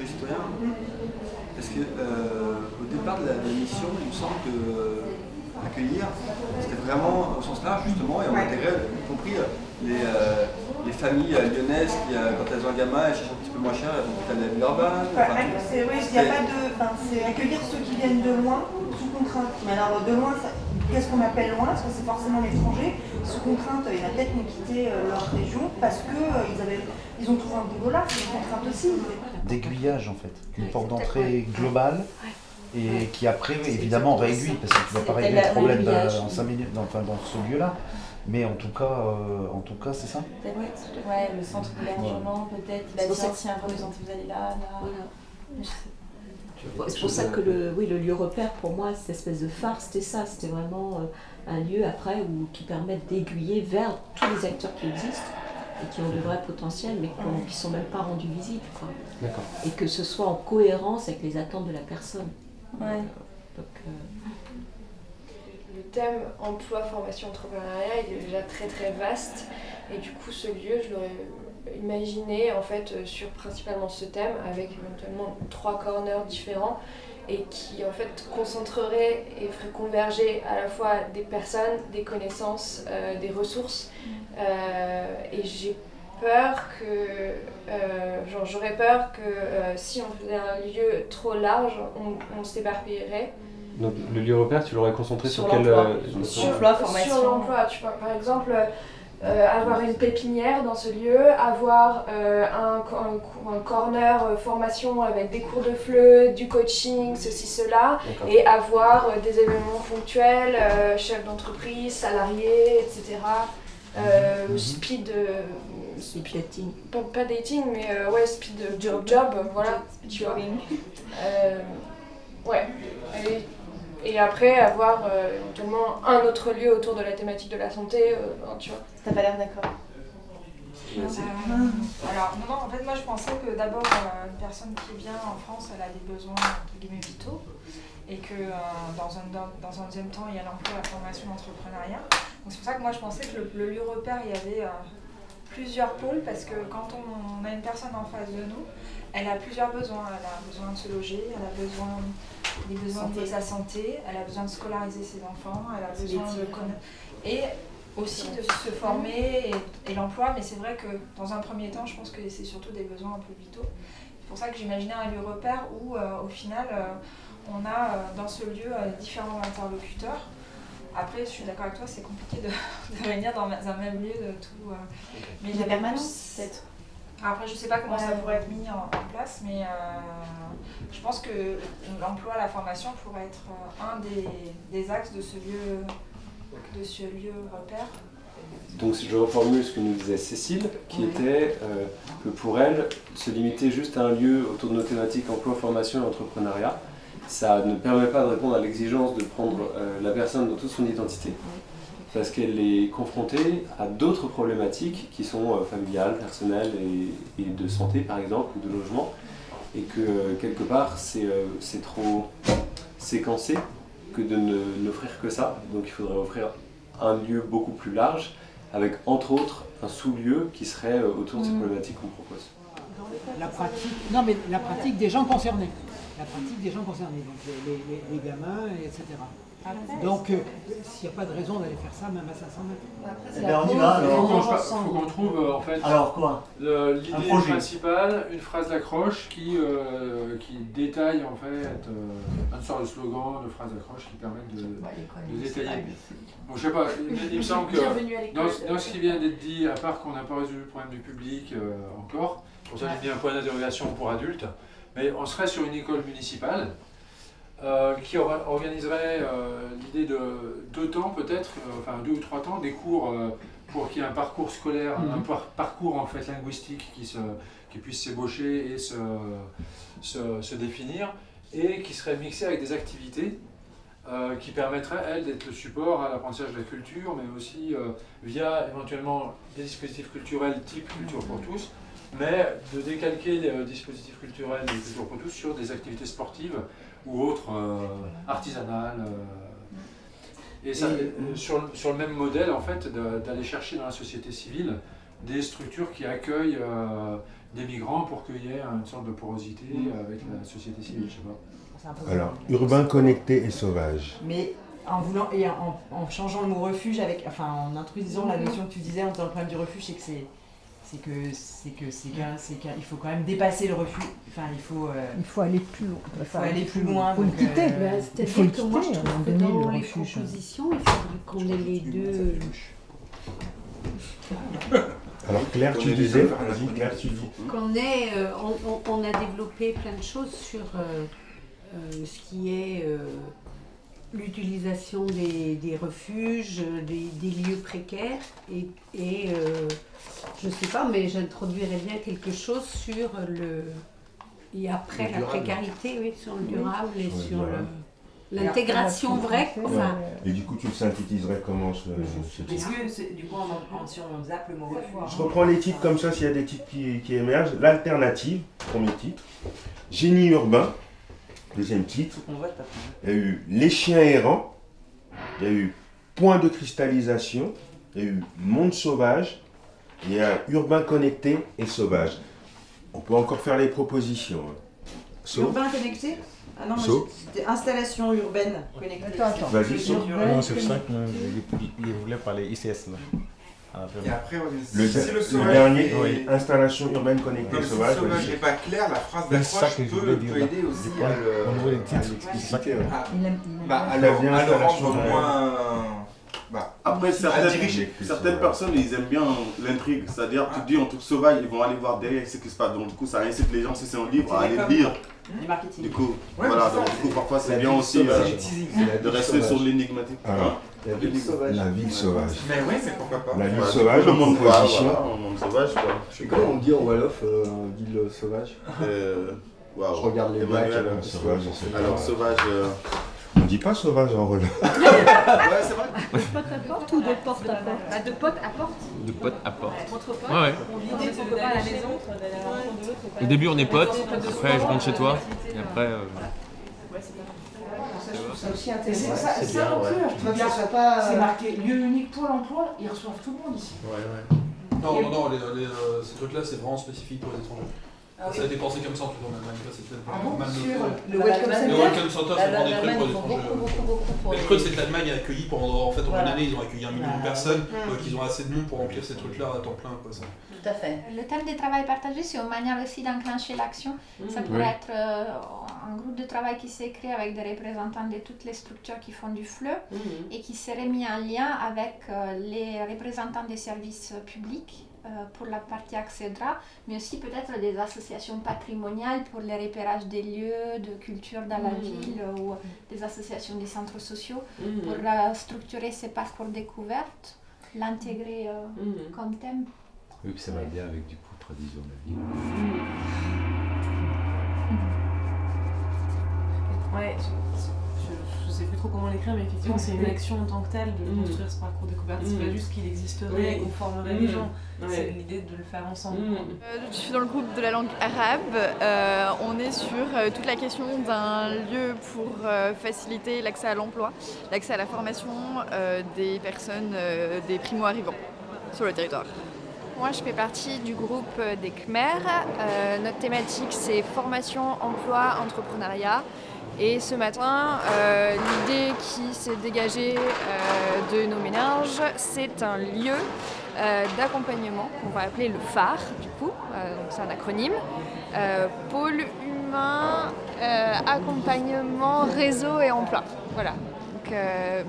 historien. Parce que au départ de la mission, il me semble que accueillir, c'était vraiment au sens large justement, et on intégrait y compris les familles lyonnaises qui, quand elles ont un gamin, elles cherchent un petit peu moins cher, elles vont peut-être aller à Villeurbanne. C'est accueillir ceux qui viennent de loin, sous contrainte. Mais alors de loin, qu'est-ce qu'on appelle loin? Parce que c'est forcément l'étranger. Sous contrainte, il y en a peut-être qui ont quitté leur région parce qu'ils ont trouvé un boulot là, c'est une contrainte aussi. D'aiguillage en fait, une porte d'entrée globale et qui après évidemment réaiguille parce que tu ne vas pas régler le problème en 5 minutes dans ce lieu-là. Mais en tout cas, c'est ça. Ouais, le centre d'hébergement peut-être. Il a dit tiens, vous allez là. C'est pour ça que le lieu repère, pour moi, cette espèce de phare, c'était ça. C'était vraiment un lieu après qui permet d'aiguiller vers tous les acteurs qui existent et qui ont de vrais potentiels, mais qui ne sont même pas rendus visibles. Quoi. D'accord. Et que ce soit en cohérence avec les attentes de la personne. Ouais. Le thème emploi, formation, entrepreneuriat, il est déjà très très vaste. Et du coup, ce lieu, je l'aurais imaginé en fait sur principalement ce thème, avec éventuellement 3 corners différents et qui en fait concentrerait et ferait converger à la fois des personnes, des connaissances, des ressources. Et j'ai peur que, j'aurais peur que si on faisait un lieu trop large, on s'éparpillerait. Donc le lieu repère, tu l'aurais concentré sur quel sur l'emploi, formation. Sur l'emploi, tu vois, par exemple, avoir une pépinière dans ce lieu, avoir un corner formation avec des cours de FLE, du coaching, ceci, cela, et avoir des événements ponctuels, chefs d'entreprise, salariés, etc. Speed dating. Pas dating, mais speed job, voilà, tu vois. Ouais. Et après avoir éventuellement un autre lieu autour de la thématique de la santé, tu vois. T'as pas l'air d'accord? Alors non, en fait moi je pensais que d'abord une personne qui vient en France, elle a des besoins entre guillemets vitaux et que dans un deuxième temps il y a l'emploi, la formation, l'entrepreneuriat. Donc c'est pour ça que moi je pensais que le lieu repère il y avait plusieurs pôles parce que quand on a une personne en face de nous, elle a plusieurs besoins. Elle a besoin de se loger, elle a besoin de sa santé, elle a besoin de scolariser ses enfants, elle a besoin de connaître et aussi de se former et l'emploi. Mais c'est vrai que dans un premier temps, je pense que c'est surtout des besoins un peu vitaux. C'est pour ça que j'imaginais un lieu repère où au final on a dans ce lieu différents interlocuteurs. Après, je suis d'accord avec toi, c'est compliqué de réunir dans un même lieu de tout. Mais la permanence, peut-être. Après, je ne sais pas comment ça pourrait être mis en place, mais je pense que l'emploi, la formation pourrait être un des axes de ce lieu repère. Donc si je reformule ce que nous disait Cécile, qui était que pour elle, se limiter juste à un lieu autour de nos thématiques emploi, formation et entrepreneuriat, ça ne permet pas de répondre à l'exigence de prendre la personne dans toute son identité. Parce qu'elle est confrontée à d'autres problématiques qui sont familiales, personnelles et de santé par exemple, ou de logement, et que quelque part c'est trop séquencé que de n'offrir que ça. Donc il faudrait offrir un lieu beaucoup plus large, avec entre autres un sous-lieu qui serait autour de ces problématiques qu'on propose. La pratique des gens concernés. La pratique des gens concernés, donc les gamins, etc. Donc, s'il n'y a pas de raison d'aller faire ça, même à 500 mètres. On y va alors. Il faut qu'on trouve en fait alors, quoi l'idée principale, une phrase d'accroche qui détaille en fait une sorte de slogan, de phrase d'accroche qui permettent de détailler. Bon, je sais pas, il me semble que dans ce qui vient d'être dit, à part qu'on n'a pas résolu le problème du public encore, pour ça j'ai mis un point d'interrogation pour adultes, mais on serait sur une école municipale. Qui organiserait l'idée de 2 temps peut-être, enfin 2 ou 3 temps, des cours pour qu'il y ait un parcours scolaire, un parcours en fait linguistique qui puisse s'ébaucher et se définir, et qui serait mixé avec des activités qui permettraient, elles, d'être le support à l'apprentissage de la culture, mais aussi via éventuellement des dispositifs culturels type Culture pour tous, mais de décalquer les dispositifs culturels de Culture pour tous sur des activités sportives ou autres artisanales. Et ça, sur le même modèle, en fait, d'aller chercher dans la société civile des structures qui accueillent des migrants pour qu'il y ait une sorte de porosité avec la société civile, je sais pas. Alors, urbain, connecté et sauvage. Mais en voulant et en changeant le mot refuge en introduisant la notion que tu disais en disant le problème du refuge, c'est qu'il faut quand même dépasser le refuge. Enfin, il faut aller plus loin. Il faut aller plus loin. Il faut le quitter. C'est-à-dire que moi, je trouve que dans les propositions, il faudrait qu'on ait les deux. Alors Claire, tu disais, vas-y Claire, tu dis. On a développé plein de choses sur ce qui est l'utilisation des refuges, des lieux précaires et je sais pas, mais j'introduirais bien quelque chose sur et après la précarité, oui, sur le durable et sur l'intégration vraie. Enfin, et du coup, tu le synthétiserais comment ce titre? Est-ce que du coup, si on zappe le mot refuge? Je reprends les titres comme ça, s'il y a des titres qui émergent. L'alternative, premier titre. Génie urbain, deuxième titre. Il y a eu Les chiens errants. Il y a eu Point de cristallisation. Il y a eu Monde sauvage. Il y a Urbain connecté et sauvage. On peut encore faire les propositions. Urbain connecté? Ah non, c'était installation urbaine connectée. Attends. Vas-y, non, c'est ça que je voulais parler ICS là. Et après, le dernier, oui. Installation urbaine connectée non, sauvage. Le sauvage n'est pas clair, la phrase d'accroche peut aider aussi à l'expliciter. À le rendre moins... Après, certaines personnes, ils aiment bien l'intrigue. C'est-à-dire, tu dis en truc sauvage, ils vont aller voir derrière ce qui se passe. Donc, du coup, ça incite les gens, si c'est un livre, à aller lire. Du coup, voilà, donc du coup, parfois, c'est bien aussi de rester sur l'énigmatique. La ville sauvage. Mais oui, mais pourquoi pas. La ville sauvage, en composition. Un monde sauvage, quoi. Comment on dit en Wolof, ville sauvage? Je regarde les blagues. Alors, sauvage... On dit pas sauvage en relais. Ouais, c'est vrai. De pote à porte ou de porte à porte? De pote à porte. De pote à porte. Entre potes. Ouais. On dit son copain à la maison. Au début on est potes, après je rentre chez toi, et après... Ça aussi intéressant. C'est ça non plus. C'est marqué lieu unique pour l'emploi, ils reçoivent tout le monde ici. Non, ces trucs-là c'est vraiment spécifique pour les étrangers. Ça a été pensé comme ça en tout cas en Allemagne, c'est mal noté. Le Welcome Center, c'est vraiment des trucs pour les étrangers. Mais le truc c'est que l'Allemagne a accueilli pendant une année, ils ont accueilli 1 million de personnes, donc ils ont assez de monde pour remplir ces trucs-là à temps plein. Tout à fait. Le thème des travail partagé, c'est une manière aussi d'enclencher l'action. Ça pourrait être un groupe de travail qui s'est créé avec des représentants de toutes les structures qui font du FLE et qui serait mis en lien avec les représentants des services publics. Pour la partie accédera, mais aussi peut-être des associations patrimoniales pour les repérages des lieux de culture dans la ville ou des associations des centres sociaux pour structurer ces parcours découvertes, l'intégrer comme thème. Oui, puis ça va bien avec du coup tradition de la ville. Ouais, je sais plus trop comment l'écrire, mais effectivement c'est une action en tant que telle de construire ce parcours découverte. C'est pas juste qu'il existerait, qu'on formerait les gens, c'est l'idée de le faire ensemble. Je suis dans le groupe de la langue arabe. On est sur toute la question d'un lieu pour faciliter l'accès à l'emploi, l'accès à la formation des personnes, des primo-arrivants sur le territoire. Moi, je fais partie du groupe des Khmer. Notre thématique, c'est formation, emploi, entrepreneuriat. Et ce matin, l'idée qui s'est dégagée de nos ménages, c'est un lieu d'accompagnement qu'on va appeler le phare, du coup. Donc c'est un acronyme. Pôle humain, accompagnement, réseau et emploi. Voilà. Donc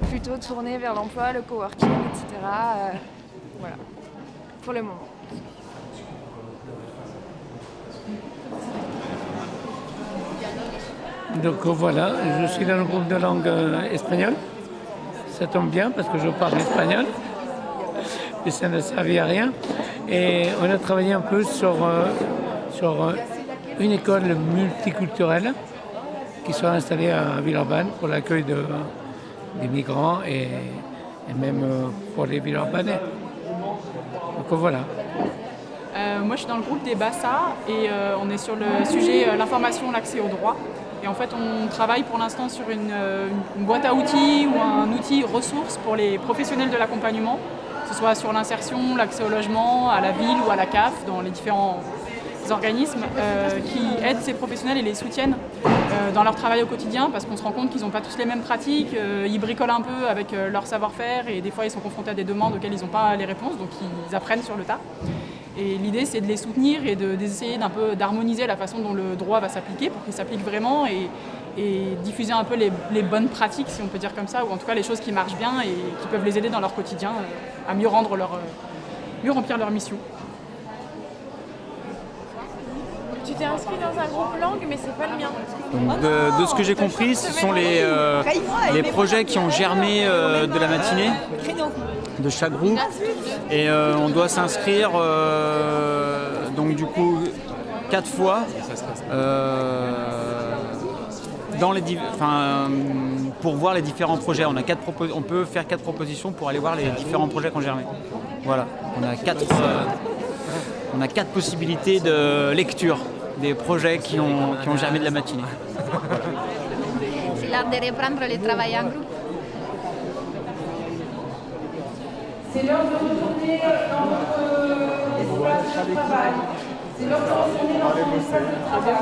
plutôt tourné vers l'emploi, le coworking, etc. Voilà. Pour le moment. Donc voilà, je suis dans le groupe de langue espagnole. Ça tombe bien parce que je parle espagnol. Et ça n'a servi à rien. Et on a travaillé un peu sur une école multiculturelle qui sera installée à Villeurbanne pour l'accueil des migrants et même pour les Villeurbanais. Donc voilà. Moi je suis dans le groupe des Bassa et on est sur le sujet l'information, l'accès au droit. Et en fait on travaille pour l'instant sur une boîte à outils ou un outil ressource pour les professionnels de l'accompagnement, que ce soit sur l'insertion, l'accès au logement, à la ville ou à la CAF, dans les différents organismes qui aident ces professionnels et les soutiennent dans leur travail au quotidien, parce qu'on se rend compte qu'ils n'ont pas tous les mêmes pratiques, ils bricolent un peu avec leur savoir-faire et des fois ils sont confrontés à des demandes auxquelles ils n'ont pas les réponses, donc ils apprennent sur le tas. Et l'idée c'est de les soutenir et d'essayer d'un peu d'harmoniser la façon dont le droit va s'appliquer pour qu'il s'applique vraiment et diffuser un peu les bonnes pratiques, si on peut dire comme ça, ou en tout cas les choses qui marchent bien et qui peuvent les aider dans leur quotidien à mieux remplir leur mission. Tu t'es inscrit dans un groupe langue, mais c'est pas le mien. Donc de ce que j'ai compris, ce sont les projets qui ont germé de la matinée de chaque groupe. Et on doit s'inscrire donc du coup 4 fois pour voir les différents projets. On peut faire 4 propositions pour aller voir les différents projets qui ont germé. Voilà, on a 4 possibilités de lecture des projets qui ont germé de la matinée. C'est l'heure de reprendre le travail en groupe. C'est l'heure de retourner dans votre espace de travail. C'est l'heure de retourner dans votre espace de travail.